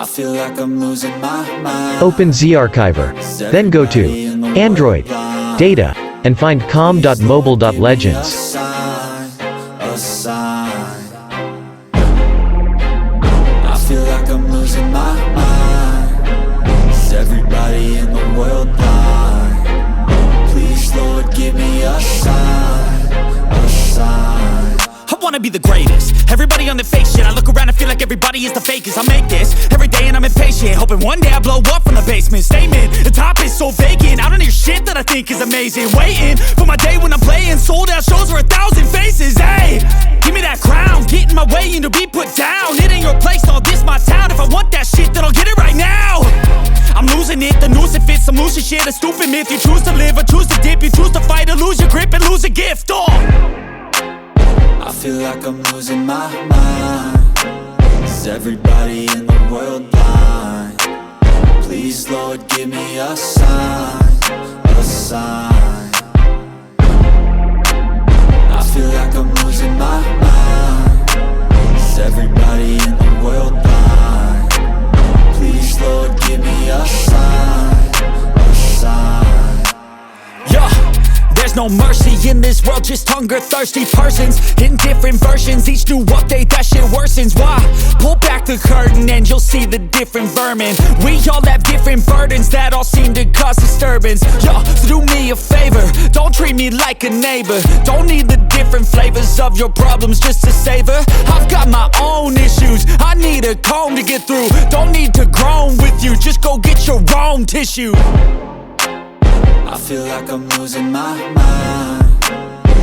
feel like I'm losing my mind. Open Zarchiver. Then go to Android, Data, and find com.mobile.legends. A sign. I feel like I'm losing my mind. Is everybody in the world blind? Please, Lord, give me a sign. A sign. I wanna be the greatest. Everybody on the fake shit. I look around and feel like everybody is the fakest. I make this every day and I'm impatient, hoping one day I blow up from the basement. Statement, the top is so vacant. I don't hear shit that I think is amazing. Waiting for my day when I'm playing sold out shows for 1,000 faces. Hey, give me that crown, get in my way and to be put down. It ain't your place, no, this my town. If I want that shit, then I'll get it right now. I'm losing it, the noose it fits, some losing shit, a stupid myth. You choose to live or choose to dip, you choose to fight or lose your grip and lose a gift. I feel like I'm losing my mind. Is everybody in the world blind? Please, Lord, give me a sign. A sign. I feel like I'm losing my mind. Is everybody in the world blind? Please, Lord, give me a sign. A sign. Yeah. There's no mercy in this world, just hunger-thirsty persons in different versions. Each new update, that shit worsens. Why? Pull back the curtain and you'll see the different vermin. We all have different burdens that all seem to cause disturbance. Yo, so do me a favor, don't treat me like a neighbor. Don't need the different flavors of your problems just to savor. I've got my own issues, I need a comb to get through. Don't need to groan with you, just go get your own tissue. I feel like I'm losing my mind.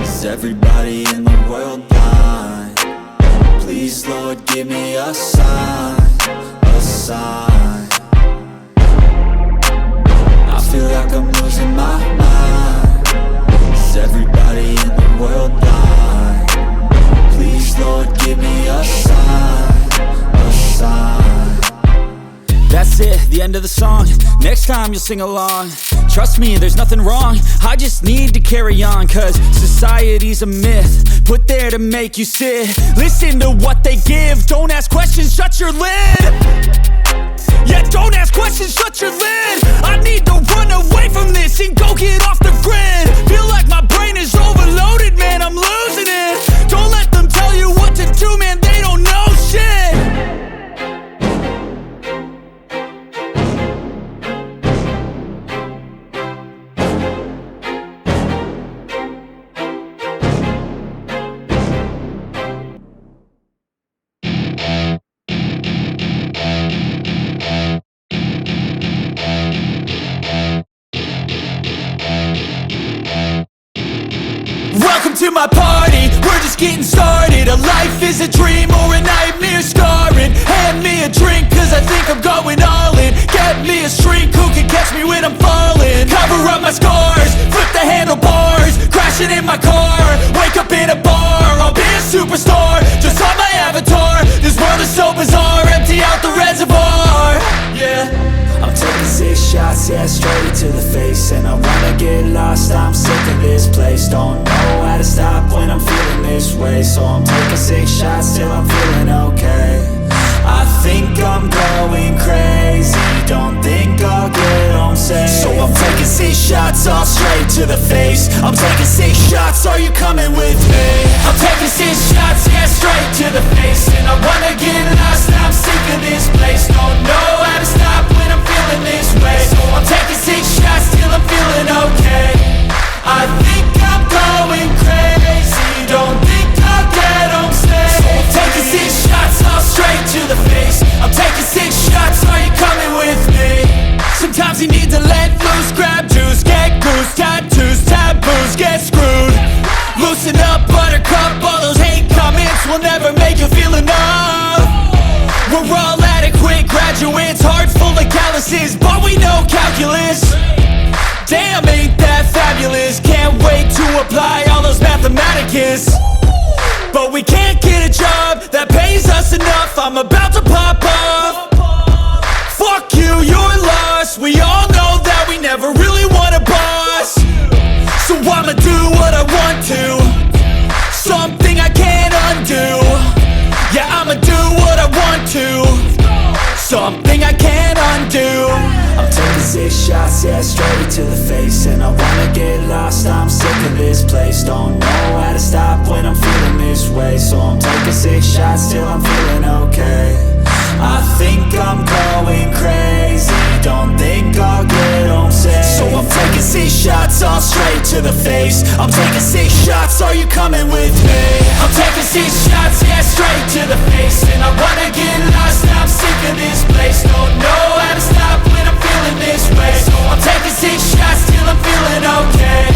Is everybody in the world blind? Please, Lord, give me a sign. A sign. I feel like I'm losing my mind. Is everybody in the world blind? Please, Lord, give me a sign. A sign. That's it, the end of the song. Next time you'll sing along. Trust me, there's nothing wrong. I just need to carry on, cause society's a myth put there to make you sit. Listen to what they give. Don't ask questions, shut your lid. Yeah, don't ask questions, shut your lid. I need to run away from this and go get off the grid. Feel like my brain is overloaded, man, I'm losing it. Don't let them tell you what to do, man, they don't know shit. Welcome to my party, we're just getting started. A life is a dream or a nightmare scarring. Hand me a drink cause I think I'm going all in. Get me a shrink who can catch me when I'm falling. Cover up my scars, flip the handlebars. Crashing in my car, wake up in a bar. I'll be a superstar, just on my avatar. This world is so bizarre, empty out the reservoir. Yeah, I'm taking 6 shots, yeah, straight to the face. And I wanna get lost, I'm sick of this place. Don't know how to stop when I'm feeling this way. So I'm taking 6 shots till I'm feeling okay. I think I'm going crazy, don't think I'll get home safe. So I'm taking 6 shots, all straight to the face. I'm taking 6 shots, are you coming with me? I'm taking 6 shots, yeah, straight to the face. And I wanna get lost, I'm sick of this place. Don't know how to stop when I'm feeling this way. So I'm taking 6 shots till I'm feeling okay. I think I'm going crazy, don't think I'll get home safe. So I'm taking 6 shots, all straight to the face. I'm taking 6 shots, are you coming with me? Sometimes you need to let loose, grab juice, get goose, tattoos, taboos, get screwed. Loosen up, buttercup, all those hate comments will never make you feel enough. We're all adequate graduates, heart full of calluses, but we know calculus. Damn, ain't that fabulous? Can't wait to apply all those mathematicus. But we can't get a job that pays us enough. I'm about to pop off. Fuck you, you're lost. We all know that we never really want a boss. So I'ma do what I want to, something I can't undo. Yeah, I'ma do what I want to, something I can't undo. I'm taking 6 shots, yeah, straight to the face. And I wanna get lost, I'm sick of this place. Don't know how to stop when I'm feeling this way. So I'm taking 6 shots till I'm feeling okay. I think I'm going crazy, don't think I'll get home safe. So I'm taking 6 shots, all straight to the face. I'm taking 6 shots, are you coming with me? I'm taking 6 shots, yeah, straight to the face. And I wanna get lost, I'm sick of this place. Don't know how to stop when I'm feeling this way. So I'm taking 6 shots till I'm feeling okay.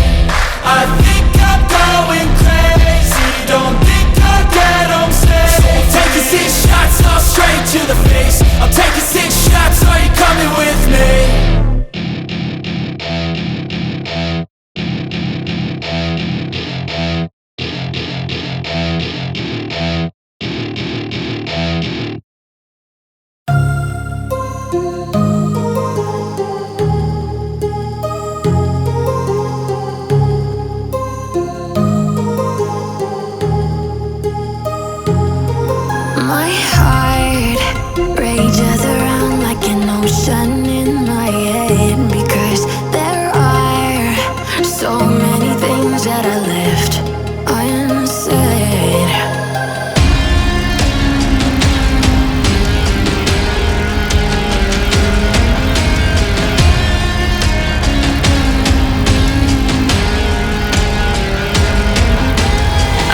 I think I'm going crazy, don't think I'll get home safe. So I'm taking 6 shots, all straight to the face. I'm taking 6 shots, are you coming with me? My heart rages around like an ocean in my head, because there are so many things that I left unsaid.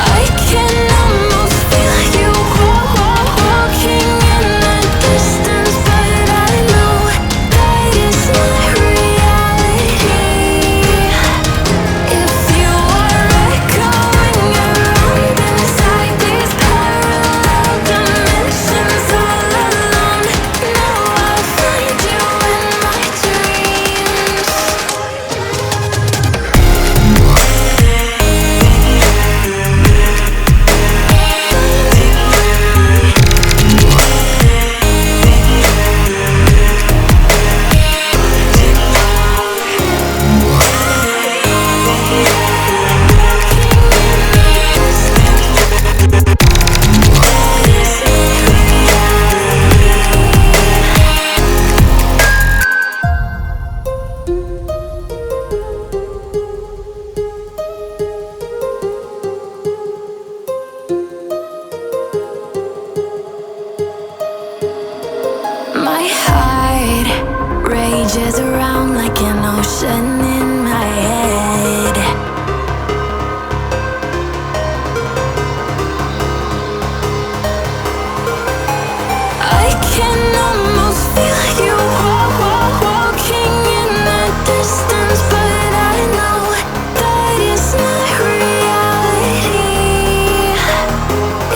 I can almost feel you walking in the distance, but I know that it's not reality. If you are echoing around inside these parallel dimensions all alone, now I'll find you in my dreams. My heart rages around like an ocean in my head. I can almost feel you walking in the distance, but I know that it's not reality.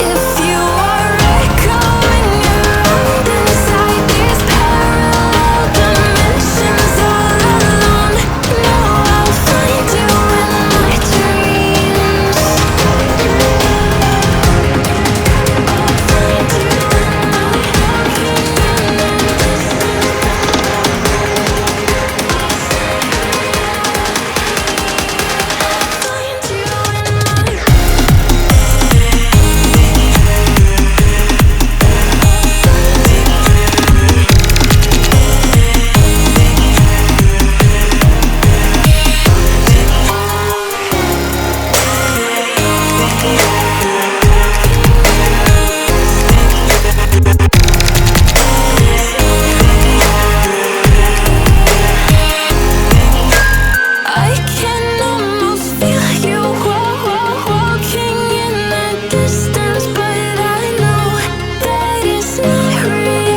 If you are echoing around inside these parallel dimensions all alone, now I'll find you in my dreams. I'll find you in my walking in the I can almost feel you walking in the distance, but I know that it's not reality.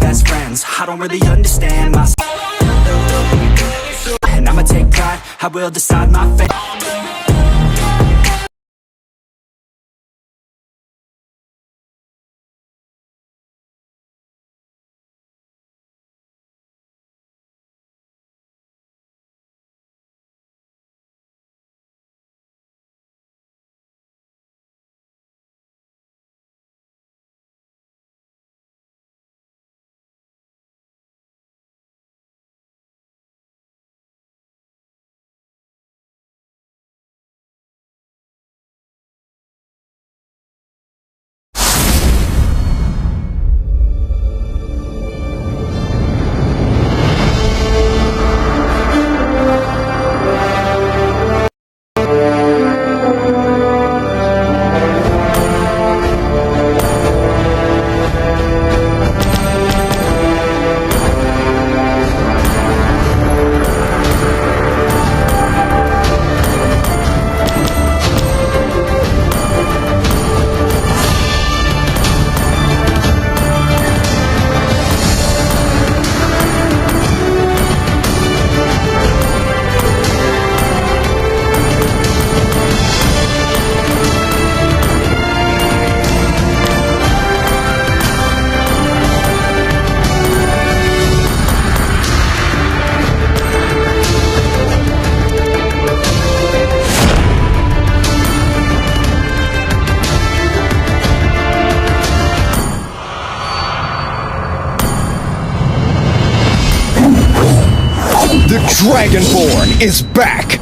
Best friends, I don't really understand myself, and I'ma take pride, I will decide my fate. Dragonborn is back!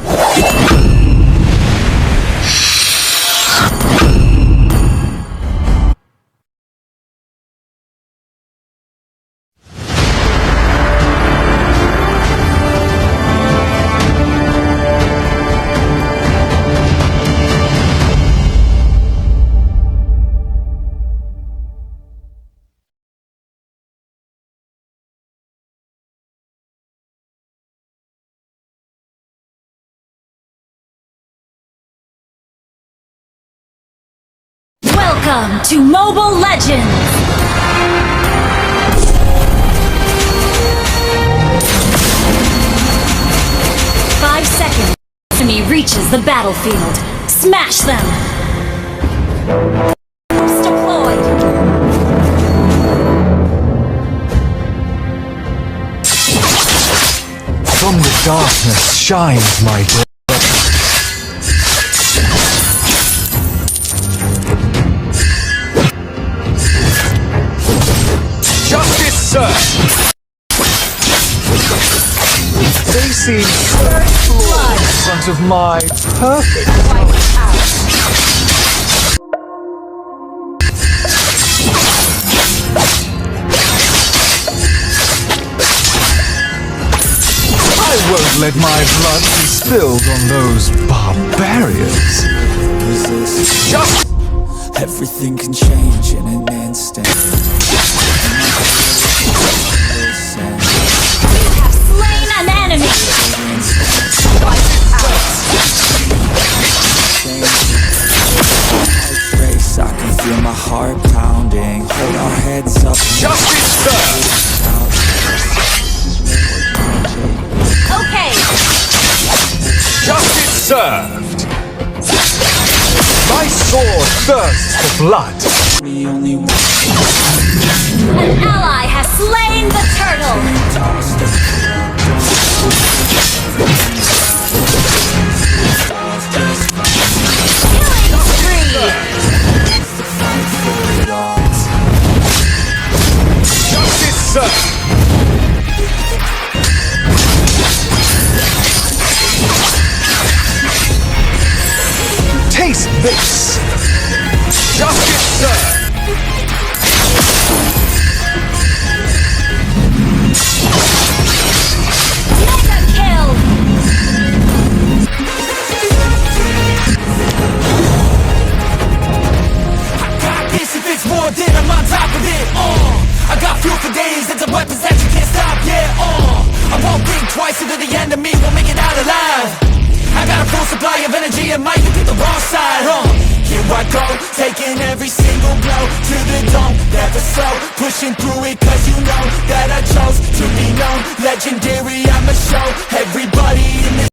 Welcome to Mobile Legends! Five seconds. Enemy reaches the battlefield. Smash them! Troops deployed! From the darkness shines my brother. Justice served! They seem so flawed in front of my perfect. I won't let my blood be spilled on those barbarians. Just Everything can change in an instant. You have slain an enemy! Race, I can feel my heart pounding. Hold our heads up. justice served! Okay! Justice served! My sword thirsts for blood. We only want An ally has slain the turtle! Killing spree! it all. Justice served! Taste this! Justice served! Mega kill! Got this if it's more than I'm on top of it, I got fuel for days, and some weapons that you can't stop, yeah, I won't think twice, into the end of me won't make it out alive. I got a full supply of energy and might hit the wrong side, Here I go, taking every single blow to the dome, never slow, pushing through it cause you know that I chose to be known, legendary, I'ma show everybody in this